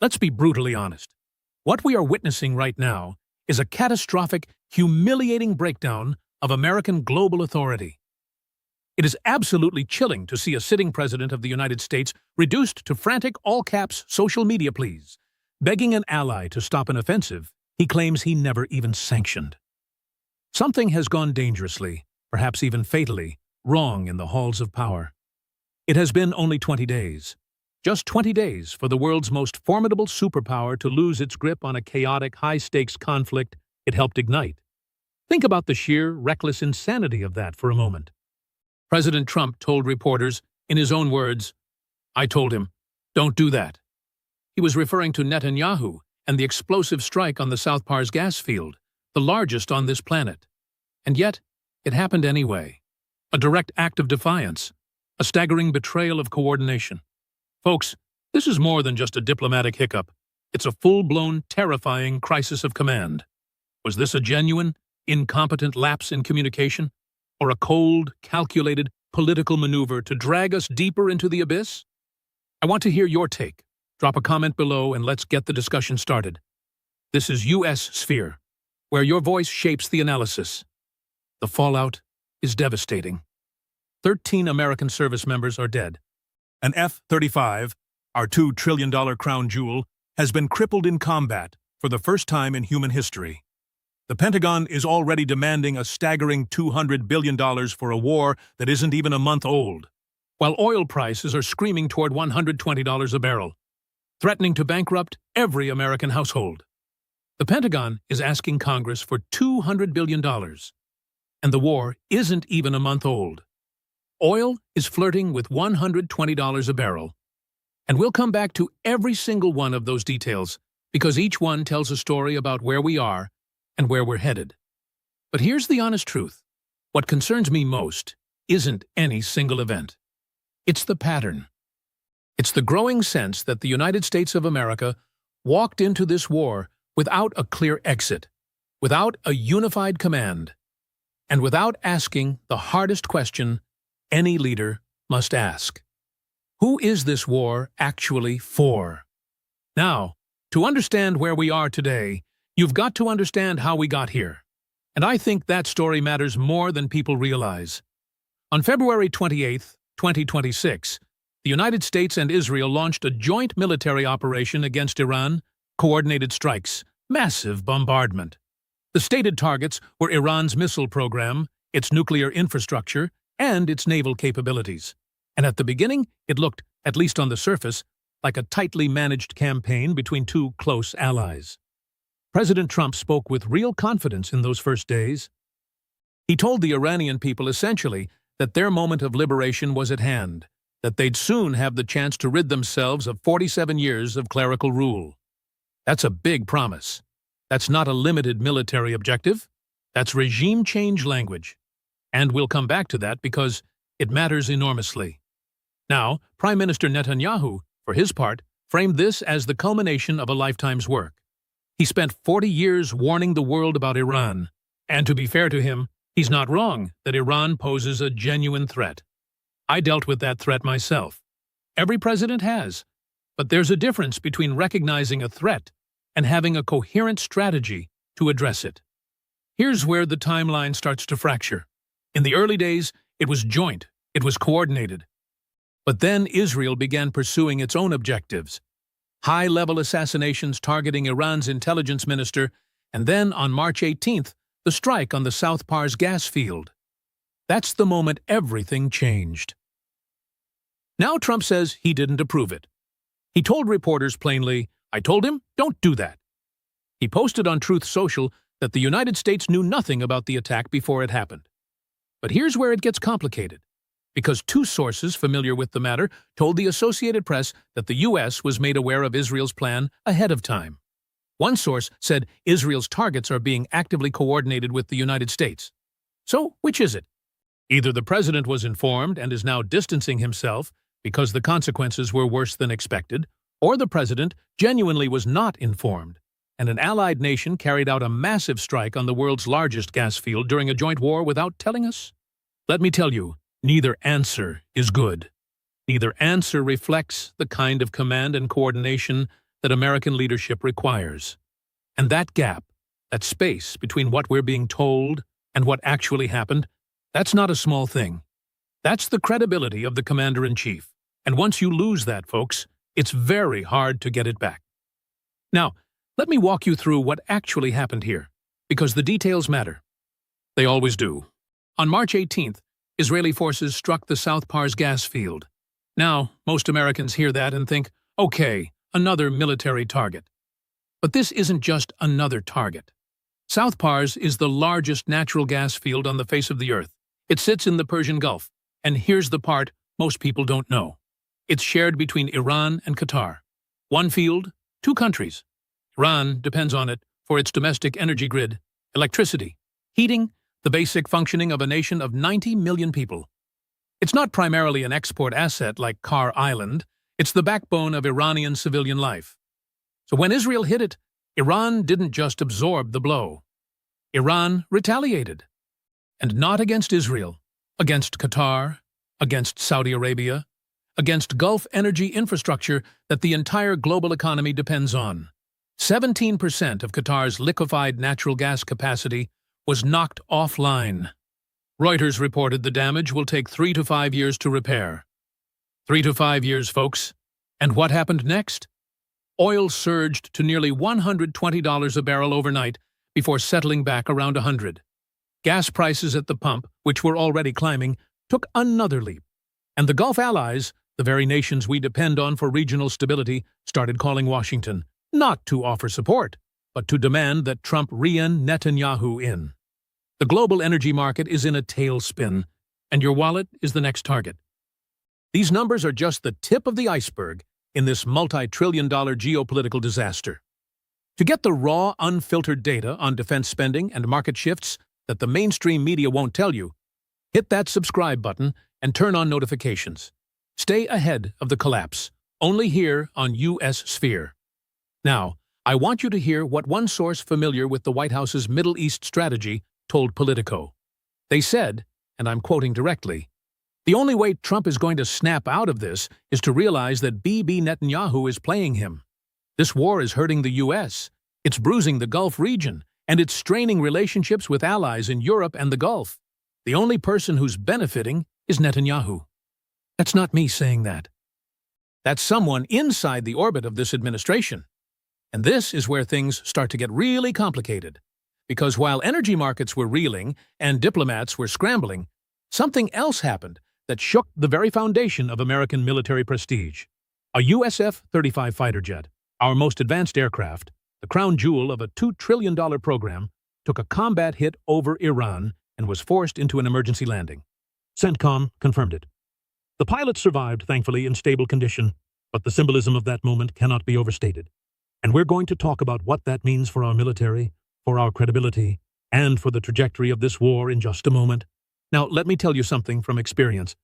Let's be brutally honest. What we are witnessing right now is a catastrophic, humiliating breakdown of American global authority. It is absolutely chilling to see a sitting president of the United States reduced to frantic all-caps social media pleas, begging an ally to stop an offensive he claims he never even sanctioned. Something has gone dangerously, perhaps even fatally, wrong in the halls of power. It has been only 20 days. Just 20 days for the world's most formidable superpower to lose its grip on a chaotic, high-stakes conflict it helped ignite. Think about the sheer, reckless insanity of that for a moment. President Trump told reporters, in his own words, "I told him, don't do that." He was referring to Netanyahu and the explosive strike on the South Pars gas field, the largest on this planet. And yet, it happened anyway. A direct act of defiance, a staggering betrayal of coordination. Folks, this is more than just a diplomatic hiccup. It's a full-blown, terrifying crisis of command. Was this a genuine, incompetent lapse in communication? Or a cold, calculated political maneuver to drag us deeper into the abyss? I want to hear your take. Drop a comment below and let's get the discussion started. This is U.S. Sphere, where your voice shapes the analysis. The fallout is devastating. 13 American service members are dead. An F-35, our $2 trillion crown jewel, has been crippled in combat for the first time in human history. The Pentagon is already demanding a staggering $200 billion for a war that isn't even a month old, while oil prices are screaming toward $120 a barrel, threatening to bankrupt every American household. The Pentagon is asking Congress for $200 billion, and the war isn't even a month old. Oil is flirting with $120 a barrel, and we'll come back to every single one of those details because each one tells a story about where we are and where we're headed. But here's the honest truth. What concerns me most isn't any single event. It's the pattern. It's the growing sense that the United States of America walked into this war without a clear exit, without a unified command, and without asking the hardest question any leader must ask. Who is this war actually for? Now, to understand where we are today, you've got to understand how we got here. And I think that story matters more than people realize. On February 28, 2026, the United States and Israel launched a joint military operation against Iran, coordinated strikes, massive bombardment. The stated targets were Iran's missile program, its nuclear infrastructure, and its naval capabilities. And at the beginning, it looked, at least on the surface, like a tightly managed campaign between two close allies. President Trump spoke with real confidence in those first days. He told the Iranian people essentially that their moment of liberation was at hand, that they'd soon have the chance to rid themselves of 47 years of clerical rule. That's a big promise. That's not a limited military objective. That's regime change language. And we'll come back to that because it matters enormously. Now, Prime Minister Netanyahu, for his part, framed this as the culmination of a lifetime's work. He spent 40 years warning the world about Iran, and to be fair to him, he's not wrong that Iran poses a genuine threat. I dealt with that threat myself. Every president has, but there's a difference between recognizing a threat and having a coherent strategy to address it. Here's where the timeline starts to fracture. In the early days, it was joint, it was coordinated. But then Israel began pursuing its own objectives. High-level assassinations targeting Iran's intelligence minister, and then on March 18th, the strike on the South Pars gas field. That's the moment everything changed. Now Trump says he didn't approve it. He told reporters plainly, "I told him, don't do that." He posted on Truth Social that the United States knew nothing about the attack before it happened. But here's where it gets complicated, because two sources familiar with the matter told the Associated Press that the U.S. was made aware of Israel's plan ahead of time. One source said Israel's targets are being actively coordinated with the United States. So, which is it? Either the president was informed and is now distancing himself because the consequences were worse than expected, or the president genuinely was not informed, and an allied nation carried out a massive strike on the world's largest gas field during a joint war without telling us? Let me tell you, neither answer is good. Neither answer reflects the kind of command and coordination that American leadership requires. And that gap, that space between what we're being told and what actually happened, that's not a small thing. That's the credibility of the commander-in-chief. And once you lose that, folks, it's very hard to get it back. Now, let me walk you through what actually happened here, because the details matter. They always do. On March 18th, Israeli forces struck the South Pars gas field. Now, most Americans hear that and think, okay, another military target. But this isn't just another target. South Pars is the largest natural gas field on the face of the earth. It sits in the Persian Gulf, and here's the part most people don't know. It's shared between Iran and Qatar. One field, two countries. Iran depends on it for its domestic energy grid, electricity, heating, the basic functioning of a nation of 90 million people. It's not primarily an export asset like Car Island. It's the backbone of Iranian civilian life. So when Israel hit it, Iran didn't just absorb the blow. Iran retaliated. And not against Israel, against Qatar, against Saudi Arabia, against Gulf energy infrastructure that the entire global economy depends on. 17% of Qatar's liquefied natural gas capacity was knocked offline. Reuters reported the damage will take 3 to 5 years to repair. 3 to 5 years, folks. And what happened next? Oil surged to nearly $120 a barrel overnight before settling back around $100. Gas prices at the pump, which were already climbing, took another leap. And the Gulf allies, the very nations we depend on for regional stability, started calling Washington, not to offer support, but to demand that Trump rein Netanyahu in. The global energy market is in a tailspin, and your wallet is the next target. These numbers are just the tip of the iceberg in this multi-trillion-dollar geopolitical disaster. To get the raw, unfiltered data on defense spending and market shifts that the mainstream media won't tell you, hit that subscribe button and turn on notifications. Stay ahead of the collapse, only here on U.S. Sphere. Now, I want you to hear what one source familiar with the White House's Middle East strategy told Politico. They said, and I'm quoting directly, "The only way Trump is going to snap out of this is to realize that Bibi Netanyahu is playing him. This war is hurting the U.S., it's bruising the Gulf region, and it's straining relationships with allies in Europe and the Gulf. The only person who's benefiting is Netanyahu." That's not me saying that. That's someone inside the orbit of this administration. And this is where things start to get really complicated. Because while energy markets were reeling and diplomats were scrambling, something else happened that shook the very foundation of American military prestige. A USF-35 fighter jet, our most advanced aircraft, the crown jewel of a $2 trillion program, took a combat hit over Iran and was forced into an emergency landing. CENTCOM confirmed it. The pilot survived, thankfully, in stable condition, but the symbolism of that moment cannot be overstated. And we're going to talk about what that means for our military, for our credibility, and for the trajectory of this war in just a moment. Now, let me tell you something from experience.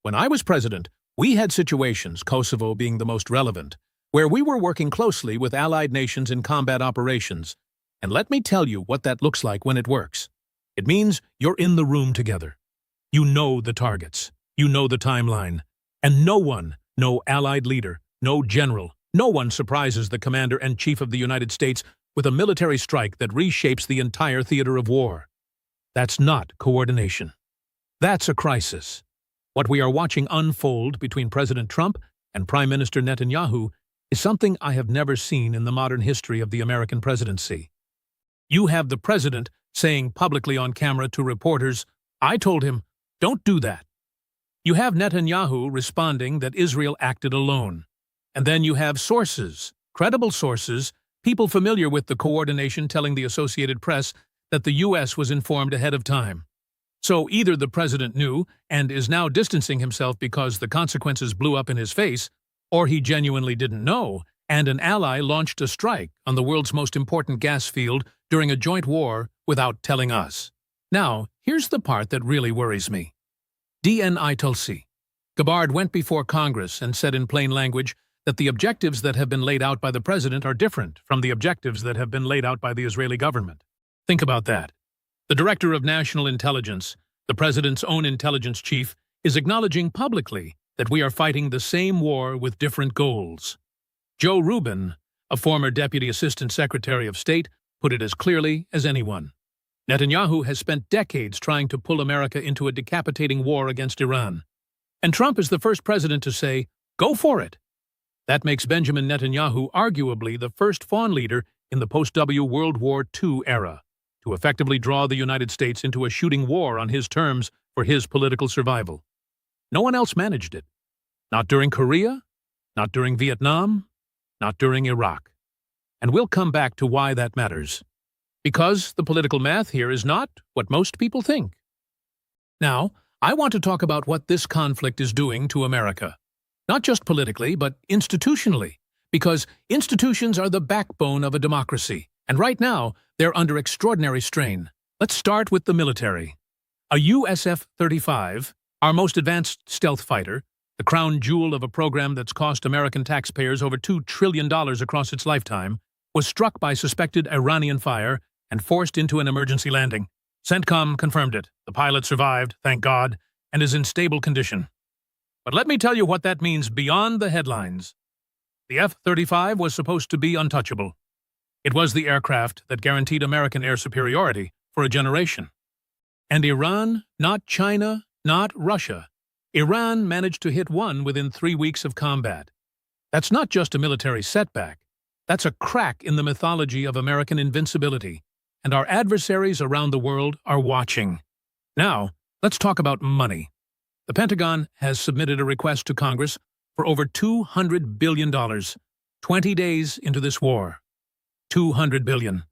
When I was president, we had situations, Kosovo being the most relevant, where we were working closely with allied nations in combat operations. And let me tell you what that looks like when it works. It means you're in the room together. You know the targets. You know the timeline. And no one, no allied leader, no general, no one surprises the commander-in-chief of the United States with a military strike that reshapes the entire theater of war. That's not coordination. That's a crisis. What we are watching unfold between President Trump and Prime Minister Netanyahu is something I have never seen in the modern history of the American presidency. You have the president saying publicly on camera to reporters, "I told him, don't do that." You have Netanyahu responding that Israel acted alone. And then you have sources, credible sources, people familiar with the coordination telling the Associated Press that the U.S. was informed ahead of time. So either the president knew and is now distancing himself because the consequences blew up in his face, or he genuinely didn't know, and an ally launched a strike on the world's most important gas field during a joint war without telling us. Now, here's the part that really worries me. DNI Tulsi Gabbard went before Congress and said in plain language that the objectives that have been laid out by the president are different from the objectives that have been laid out by the Israeli government. Think about that. The Director of National Intelligence, the president's own intelligence chief, is acknowledging publicly that we are fighting the same war with different goals. Joe Rubin, a former Deputy Assistant Secretary of State, put it as clearly as anyone. Netanyahu has spent decades trying to pull America into a decapitating war against Iran. And Trump is the first president to say, "Go for it." That makes Benjamin Netanyahu arguably the first fawn leader in the post-W World War II era to effectively draw the United States into a shooting war on his terms for his political survival. No one else managed it. Not during Korea, not during Vietnam, not during Iraq. And we'll come back to why that matters. Because the political math here is not what most people think. Now, I want to talk about what this conflict is doing to America. Not just politically, but institutionally. Because institutions are the backbone of a democracy. And right now, they're under extraordinary strain. Let's start with the military. A USF-35, our most advanced stealth fighter, the crown jewel of a program that's cost American taxpayers over $2 trillion across its lifetime, was struck by suspected Iranian fire and forced into an emergency landing. CENTCOM confirmed it. The pilot survived, thank God, and is in stable condition. But let me tell you what that means beyond the headlines. The F-35 was supposed to be untouchable. It was the aircraft that guaranteed American air superiority for a generation. And Iran, not China, not Russia, Iran managed to hit one within 3 weeks of combat. That's not just a military setback. That's a crack in the mythology of American invincibility. And our adversaries around the world are watching. Now, let's talk about money. The Pentagon has submitted a request to Congress for over $200 billion, 20 days into this war. $200 billion.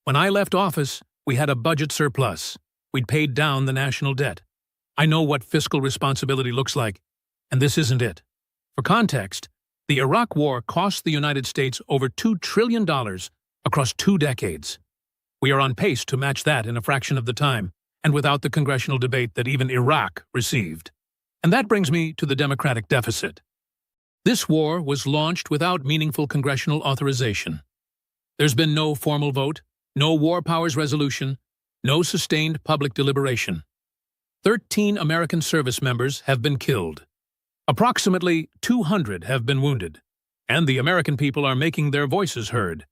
When I left office, we had a budget surplus. We'd paid down the national debt. I know what fiscal responsibility looks like, and this isn't it. For context, the Iraq War cost the United States over $2 trillion across 2 decades. We are on pace to match that in a fraction of the time, and without the congressional debate that even Iraq received. And that brings me to the Democratic deficit. This war was launched without meaningful congressional authorization. There's been no formal vote, no war powers resolution, no sustained public deliberation. 13 American service members have been killed. Approximately 200 have been wounded, and the American people are making their voices heard.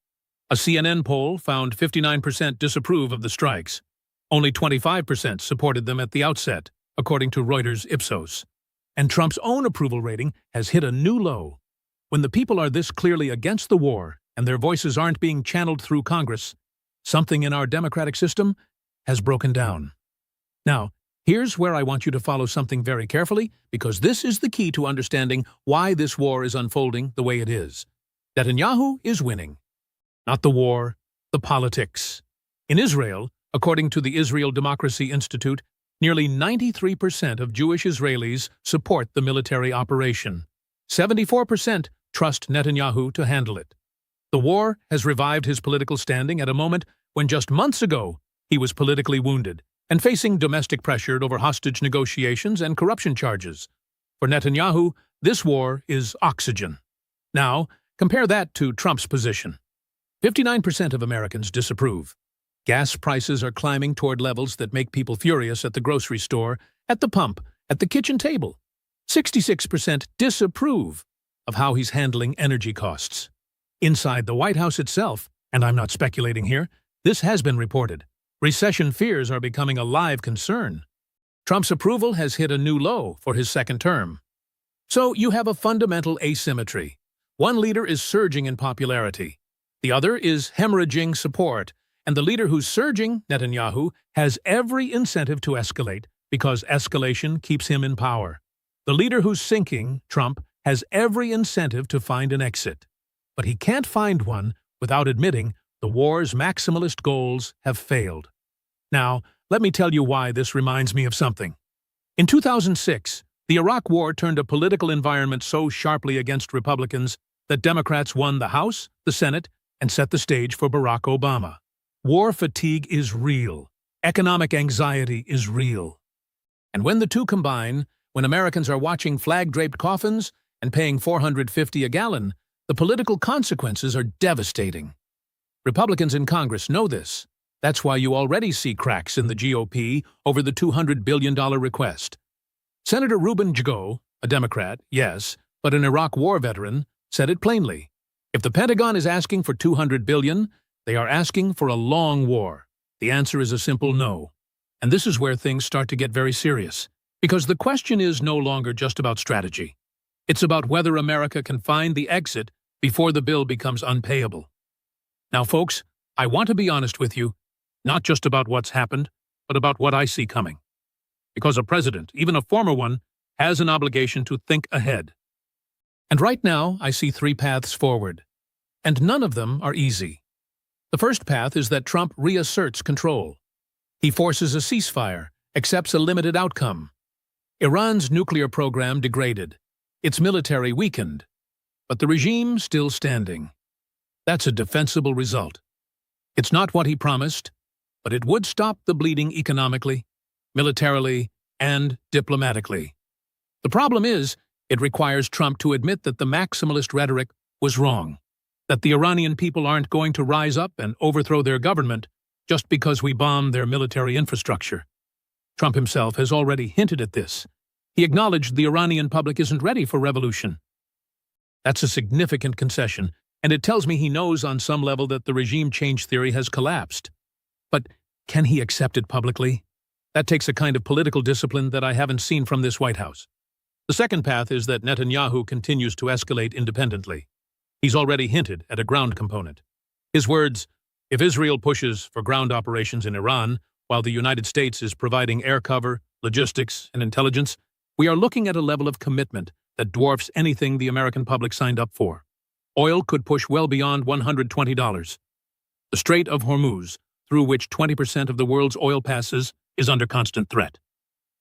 A CNN poll found 59% disapprove of the strikes. Only 25% supported them at the outset, according to Reuters Ipsos. And Trump's own approval rating has hit a new low. When the people are this clearly against the war and their voices aren't being channeled through Congress, something in our democratic system has broken down. Now, here's where I want you to follow something very carefully, because this is the key to understanding why this war is unfolding the way it is. Netanyahu is winning. Not the war, the politics. In Israel, according to the Israel Democracy Institute, nearly 93% of Jewish Israelis support the military operation. 74% trust Netanyahu to handle it. The war has revived his political standing at a moment when just months ago he was politically wounded and facing domestic pressure over hostage negotiations and corruption charges. For Netanyahu, this war is oxygen. Now, compare that to Trump's position. 59% of Americans disapprove. Gas prices are climbing toward levels that make people furious at the grocery store, at the pump, at the kitchen table. 66% disapprove of how he's handling energy costs. Inside the White House itself, and I'm not speculating here, this has been reported. Recession fears are becoming a live concern. Trump's approval has hit a new low for his second term. So you have a fundamental asymmetry. One leader is surging in popularity. The other is hemorrhaging support, and the leader who's surging, Netanyahu, has every incentive to escalate because escalation keeps him in power. The leader who's sinking, Trump, has every incentive to find an exit. But he can't find one without admitting the war's maximalist goals have failed. Now, let me tell you why this reminds me of something. In 2006, the Iraq War turned a political environment so sharply against Republicans that Democrats won the House, the Senate, and set the stage for Barack Obama. War fatigue is real. Economic anxiety is real. And when the two combine, when Americans are watching flag-draped coffins and paying $4.50 a gallon, the political consequences are devastating. Republicans in Congress know this. That's why you already see cracks in the GOP over the $200 billion request. Senator Reuben Jago, a Democrat, yes, but an Iraq War veteran, said it plainly. If the Pentagon is asking for $200 billion, they are asking for a long war. The answer is a simple no. And this is where things start to get very serious. Because the question is no longer just about strategy. It's about whether America can find the exit before the bill becomes unpayable. Now, folks, I want to be honest with you, not just about what's happened, but about what I see coming. Because a president, even a former one, has an obligation to think ahead. And right now, I see three paths forward. And none of them are easy. The first path is that Trump reasserts control. He forces a ceasefire, accepts a limited outcome. Iran's nuclear program degraded, its military weakened, but the regime still standing. That's a defensible result. It's not what he promised, but it would stop the bleeding economically, militarily, and diplomatically. The problem is, it requires Trump to admit that the maximalist rhetoric was wrong, that the Iranian people aren't going to rise up and overthrow their government just because we bomb their military infrastructure. Trump himself has already hinted at this. He acknowledged the Iranian public isn't ready for revolution. That's a significant concession, and it tells me he knows on some level that the regime change theory has collapsed. But can he accept it publicly? That takes a kind of political discipline that I haven't seen from this White House. The second path is that Netanyahu continues to escalate independently. He's already hinted at a ground component. His words, "If Israel pushes for ground operations in Iran, while the United States is providing air cover, logistics, and intelligence, we are looking at a level of commitment that dwarfs anything the American public signed up for. Oil could push well beyond $120. The Strait of Hormuz, through which 20% of the world's oil passes, is under constant threat.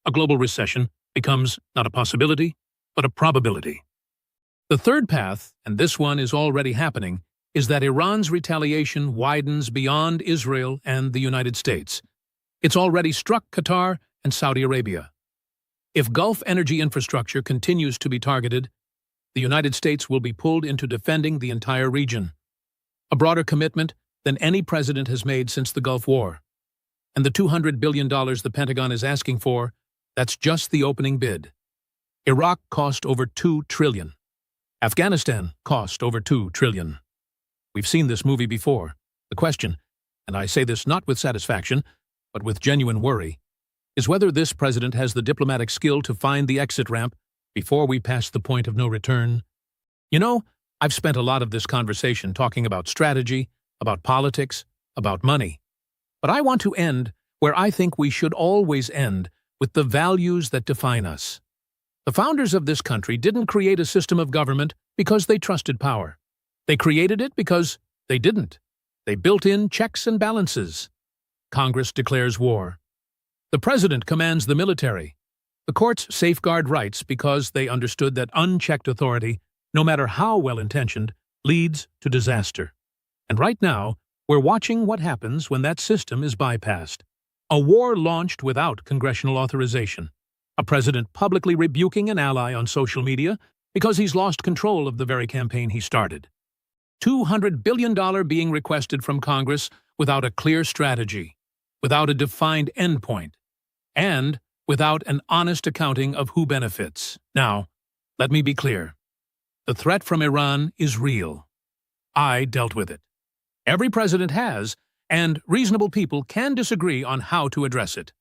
A global recession becomes not a possibility, but a probability." The third path, and this one is already happening, is that Iran's retaliation widens beyond Israel and the United States. It's already struck Qatar and Saudi Arabia. If Gulf energy infrastructure continues to be targeted, the United States will be pulled into defending the entire region. A broader commitment than any president has made since the Gulf War. And the $200 billion the Pentagon is asking for, that's just the opening bid. Iraq cost over $2 trillion. Afghanistan cost over $2 trillion. We've seen this movie before. The question, and I say this not with satisfaction, but with genuine worry, is whether this president has the diplomatic skill to find the exit ramp before we pass the point of no return. You know, I've spent a lot of this conversation talking about strategy, about politics, about money. But I want to end where I think we should always end, with the values that define us. The founders of this country didn't create a system of government because they trusted power. They created it because they didn't. They built in checks and balances. Congress declares war. The president commands the military. The courts safeguard rights because they understood that unchecked authority, no matter how well-intentioned, leads to disaster. And right now, we're watching what happens when that system is bypassed. A war launched without congressional authorization. A president publicly rebuking an ally on social media because he's lost control of the very campaign he started. $200 billion being requested from Congress without a clear strategy, without a defined endpoint, and without an honest accounting of who benefits. Now, let me be clear. The threat from Iran is real. I dealt with it. Every president has, and reasonable people can disagree on how to address it.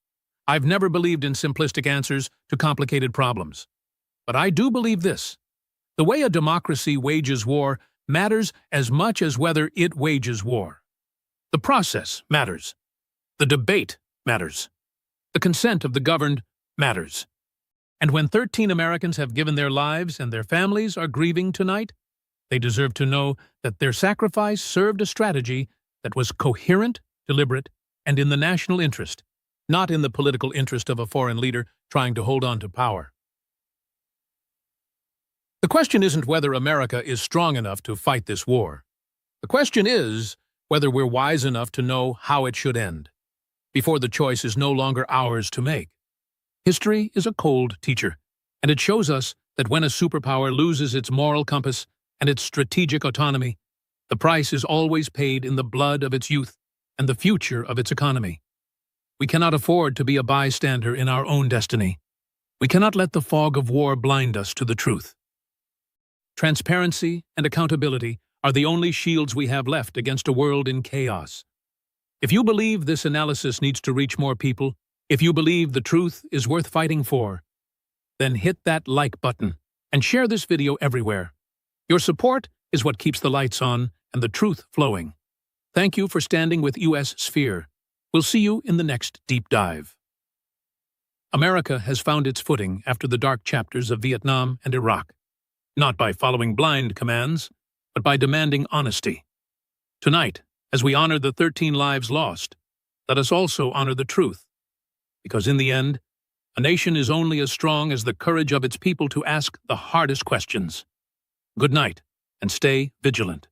I've never believed in simplistic answers to complicated problems. But I do believe this. The way a democracy wages war matters as much as whether it wages war. The process matters. The debate matters. The consent of the governed matters. And when 13 Americans have given their lives and their families are grieving tonight, they deserve to know that their sacrifice served a strategy that was coherent, deliberate, and in the national interest, not in the political interest of a foreign leader trying to hold on to power. The question isn't whether America is strong enough to fight this war. The question is whether we're wise enough to know how it should end, before the choice is no longer ours to make. History is a cold teacher, and it shows us that when a superpower loses its moral compass and its strategic autonomy, the price is always paid in the blood of its youth and the future of its economy. We cannot afford to be a bystander in our own destiny. We cannot let the fog of war blind us to the truth. Transparency and accountability are the only shields we have left against a world in chaos. If you believe this analysis needs to reach more people, if you believe the truth is worth fighting for, then hit that like button and share this video everywhere. Your support is what keeps the lights on and the truth flowing. Thank you for standing with US Sphere. We'll see you in the next deep dive. America has found its footing after the dark chapters of Vietnam and Iraq, not by following blind commands, but by demanding honesty. Tonight, as we honor the 13 lives lost, let us also honor the truth, because in the end, a nation is only as strong as the courage of its people to ask the hardest questions. Good night, and stay vigilant.